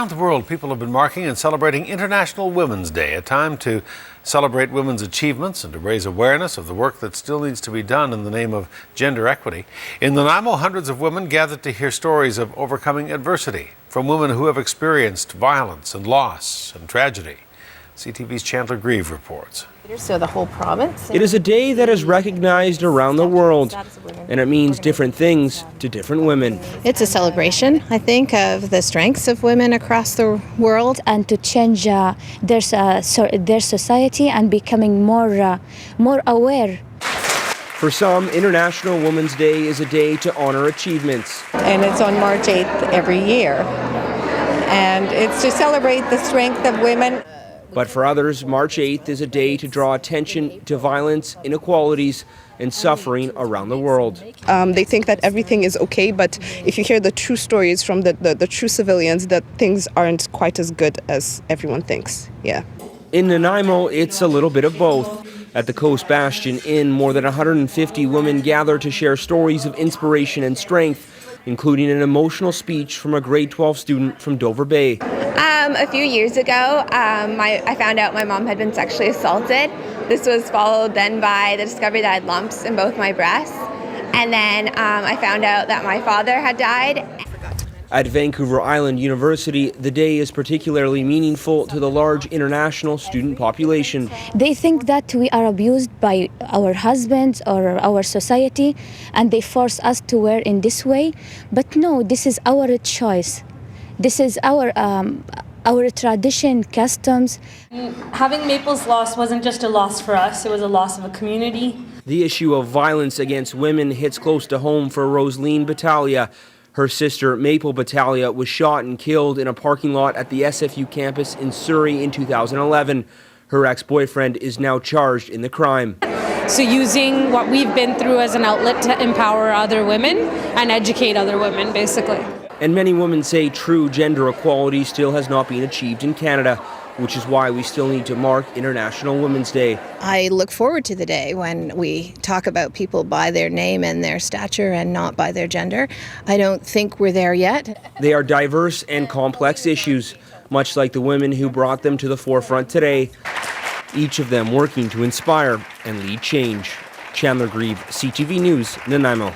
Around the world, people have been marking and celebrating International Women's Day, a time to celebrate women's achievements and to raise awareness of the work that still needs to be done in the name of gender equity. In NANAIMO, hundreds of women gathered to hear stories of overcoming adversity from women who have experienced violence and loss and tragedy. CTV's Chandler GRIEVE reports. So the whole province. It is a day that is recognized around the world, and it means different things to different women. It's a celebration, I think, of the strengths of women across the world, and to change their society and becoming more aware. For some, International Women's Day is a day to honor achievements. And it's on March 8th every year. And it's to celebrate the strength of women. But for others, March 8th is a day to draw attention to violence, inequalities, and suffering around the world. They think that everything is okay, but if you hear the true stories from the true civilians, that things aren't quite as good as everyone thinks. Yeah. In NANAIMO, it's a little bit of both. At the Coast Bastion Inn, more than 150 women gather to share stories of inspiration and strength, including an emotional speech from a grade 12 student from Dover Bay. A few years ago, I found out my mom had been sexually assaulted. This was followed then by the discovery that I had lumps in both my breasts. And then I found out that my father had died. At Vancouver Island University, the day is particularly meaningful to the large international student population. They think that we are abused by our husbands or our society, and they force us to wear in this way. But no, this is our choice. This is our tradition, customs. Having Maple's loss wasn't just a loss for us, it was a loss of a community. The issue of violence against women hits close to home for Roseleen Batalia. Her sister, Maple Batalia, was shot and killed in a parking lot at the SFU Campus in Surrey in 2011. Her ex-boyfriend is now charged in the crime. So using what we've been through as an outlet to empower other women and educate other women, basically. And many women say true gender equality still has not been achieved in Canada, which is why we still need to mark International Women's Day. I look forward to the day when we talk about people by their name and their stature and not by their gender. I don't think we're there yet. They are diverse and complex issues, much like the women who brought them to the forefront today, each of them working to inspire and lead change. Chandler GRIEVE, CTV News, NANAIMO.